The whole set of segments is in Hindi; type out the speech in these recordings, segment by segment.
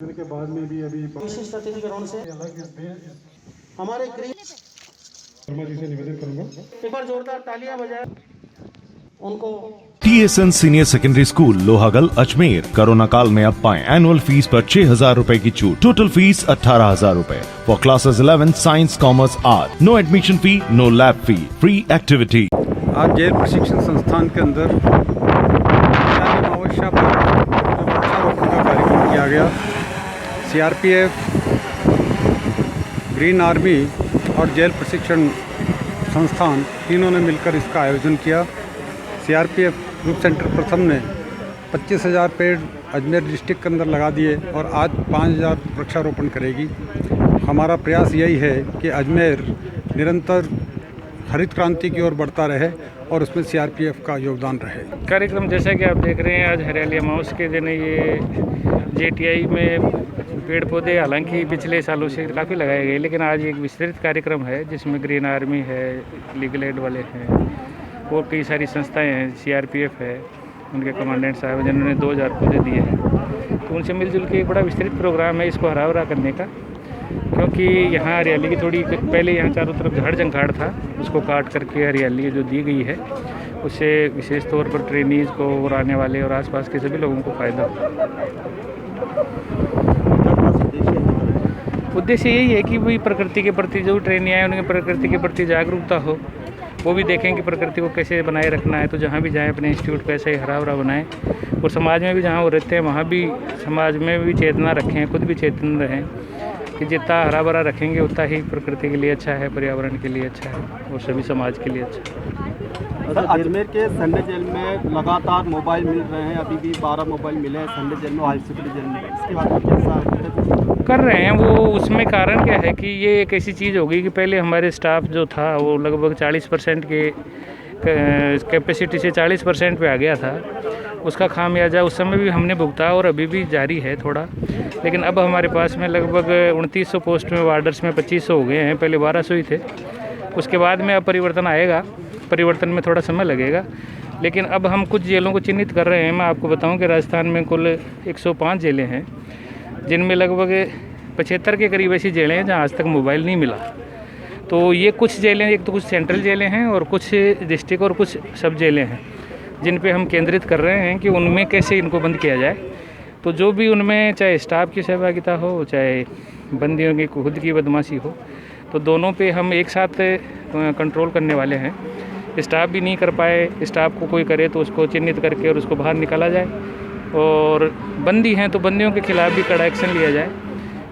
के बाद में भी अभी विशिष्ट अतिथि ग्राउंड से हमारे शर्मा जी से निवेदन करूंगा, एक बार जोरदार तालियां बजाएं उनको। TSN senior secondary school Lohagal Ajmer corona काल में अब पाएं एनुअल फीस पर 6,000 रूपए की छूट। टोटल फीस 18,000 रूपए for classes 11 science commerce art. No admission fee, no lab fee, free activity. आज जेल प्रशिक्षण संस्थान के अंदर अमावस्या पर वृक्षारोपण का कार्यक्रम किया गया। CRPF, ग्रीन आर्मी और जेल प्रशिक्षण संस्थान तीनों ने मिलकर इसका आयोजन किया। CRPF ग्रुप सेंटर प्रथम ने 25,000 पेड़ अजमेर डिस्ट्रिक्ट के अंदर लगा दिए और आज 5,000 वृक्षारोपण करेगी। हमारा प्रयास यही है कि अजमेर निरंतर हरित क्रांति की ओर बढ़ता रहे और उसमें CRPF का योगदान रहे। कार्यक्रम जैसा कि आप देख रहे हैं, आज हरियाली अमावस के दिन ये JTI में पेड़ पौधे हालांकि पिछले सालों से काफ़ी लगाए गए, लेकिन आज एक विस्तृत कार्यक्रम है जिसमें ग्रीन आर्मी है, लीगल एड वाले हैं और कई सारी संस्थाएं हैं, CRPF है, उनके कमांडेंट साहब जिन्होंने 2,000 पौधे दिए हैं। तो उनसे मिलजुल के एक बड़ा विस्तृत प्रोग्राम है इसको हरा भरा करने का, क्योंकि यहाँ हरियाली की थोड़ी पहले यहाँ चारों तरफ झाड़ जंखाड़ था, उसको काट करके हरियाली जो दी गई है उससे विशेष तौर पर ट्रेनीज़ को और आने वाले और आसपास के सभी लोगों को फ़ायदा हो। उद्देश्य यही है कि भाई प्रकृति के प्रति जो ट्रेनी आए उनके प्रकृति के प्रति जागरूकता हो, वो भी देखें कि प्रकृति को कैसे बनाए रखना है। तो जहाँ भी जाएँ अपने इंस्टीट्यूट को ऐसे ही हरा भरा बनाएं और समाज में भी जहाँ वो रहते हैं वहाँ भी समाज में भी चेतना रखें, खुद भी चेतन रहें कि जितना हरा भरा रखेंगे उतना ही प्रकृति के लिए अच्छा है, पर्यावरण के लिए अच्छा है और सभी समाज के लिए अच्छा है। सर, अजमेर के संडे जेल में लगातार मोबाइल मिल रहे हैं, अभी भी 12 मोबाइल मिले हैं संडे जेल में, हाई सिक्योरिटी जेल में। इसके बाद में कैसा कर रहे हैं वो, उसमें कारण क्या है कि ये एक ऐसी चीज़ हो गई कि पहले हमारे स्टाफ जो था वो लगभग 40% के कैपेसिटी से 40% पे आ गया था। उसका खामियाजा उस समय भी हमने भुगता और अभी भी जारी है थोड़ा, लेकिन अब हमारे पास में लगभग 2900 पोस्ट में वार्डर्स में 2500 हो गए हैं, पहले 1200 ही थे। उसके बाद में अब परिवर्तन आएगा, परिवर्तन में थोड़ा समय लगेगा, लेकिन अब हम कुछ जेलों को चिन्हित कर रहे हैं। मैं आपको बताऊं कि राजस्थान में कुल 105 जेलें हैं, जिनमें लगभग 75 के करीब ऐसी जेलें हैं जहाँ आज तक मोबाइल नहीं मिला। तो ये कुछ जेलें, एक तो कुछ सेंट्रल जेलें हैं और कुछ डिस्ट्रिक्ट और कुछ सब जेलें हैं जिन पे हम केंद्रित कर रहे हैं कि उनमें कैसे इनको बंद किया जाए। तो जो भी उनमें चाहे स्टाफ की सहभागिता हो, चाहे बंदियों की खुद की बदमाशी हो, तो दोनों पे हम एक साथ कंट्रोल करने वाले हैं। स्टाफ भी नहीं कर पाए, स्टाफ को कोई करे तो उसको चिन्हित करके और उसको बाहर निकाला जाए, और बंदी हैं तो बंदियों के खिलाफ़ भी कड़ा एक्शन लिया जाए,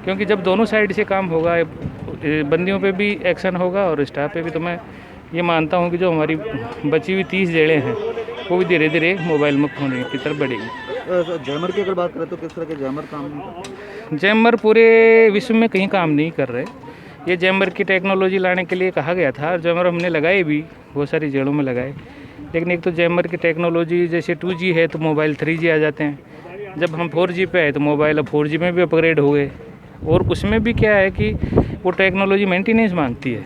क्योंकि जब दोनों साइड से काम होगा, बंदियों पे भी एक्शन होगा और स्टाफ पे भी। तो मैं ये मानता हूँ कि जो हमारी बची हुई 30 जेलें हैं वो भी धीरे धीरे मोबाइल मुक्त होने की तरफ बढ़ेगी। जैमर की अगर बात करें तो किस तरह के जैमर काम नहीं कर रहे? जैमर पूरे विश्व में कहीं काम नहीं कर रहे। ये जैमर की टेक्नोलॉजी लाने के लिए कहा गया था, जैमर हमने लगाए भी, बहुत सारी जेलों में लगाए, लेकिन एक तो जैमर की टेक्नोलॉजी जैसे 2G है तो मोबाइल 3G आ जाते हैं। जब हम 4G पे आए तो मोबाइल अब 4G में भी अपग्रेड हो गए, और उसमें भी क्या है कि वो टेक्नोलॉजी मेंटेनेंस मांगती है।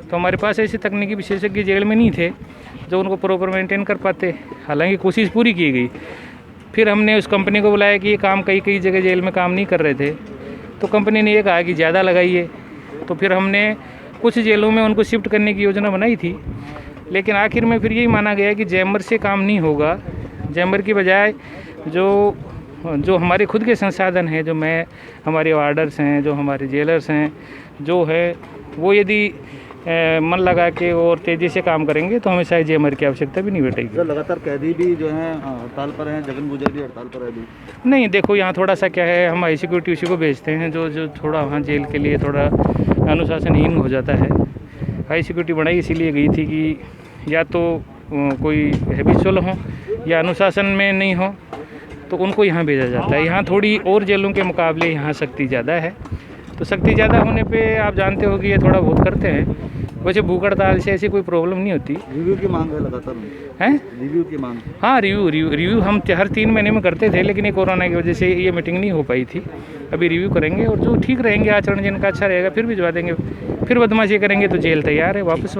तो हमारे पास ऐसे तकनीकी विशेषज्ञ जेल में नहीं थे जो उनको प्रॉपर मेंटेन कर पाते। हालांकि कोशिश पूरी की गई, फिर हमने उस कंपनी को बुलाया कि ये काम कई जगह जेल में काम नहीं कर रहे थे, तो कंपनी ने ये कहा कि ज़्यादा लगाइए। तो फिर हमने कुछ जेलों में उनको शिफ्ट करने की योजना बनाई थी, लेकिन आखिर में फिर यही माना गया कि जैमर से काम नहीं होगा। जैमर की बजाय जो हमारे खुद के संसाधन हैं, हमारे वार्डर्स हैं, जो हमारे जेलर्स हैं, जो है वो यदि मन लगा के और तेज़ी से काम करेंगे तो हमें शायद जैमर की आवश्यकता भी नहीं बैठेगी। लगातार कैदी भी जो हैं हड़ताल पर हैं, जगन गुजर भी हड़ताल पर है अभी। नहीं, देखो यहाँ थोड़ा सा क्या है, हम हाई सिक्योरिटी उसी को भेजते हैं जो थोड़ा वहाँ जेल के लिए थोड़ा अनुशासनहीन हो जाता है। हाई सिक्योरिटी बनाई इसीलिए गई थी कि या तो कोई हैबिचुअल हो या अनुशासन में नहीं हो, तो उनको यहाँ भेजा जाता है। यहाँ थोड़ी और जेलों के मुकाबले यहाँ सख्ती ज़्यादा है, तो सख्ती ज़्यादा होने पे आप जानते हो कि ये थोड़ा बहुत करते हैं। वैसे भूख हड़ताल से ऐसी कोई प्रॉब्लम नहीं होती। रिव्यू की मांग है लगातार हैं, रिव्यू की मांग। हाँ, रिव्यू हम हर 3 महीने में करते थे, लेकिन ये कोरोना की वजह से ये मीटिंग नहीं हो पाई थी। अभी रिव्यू करेंगे और जो ठीक रहेंगे, आचरण जिनका अच्छा रहेगा फिर भिजवा देंगे। फिर बदमाशी करेंगे तो जेल तैयार है, वापस।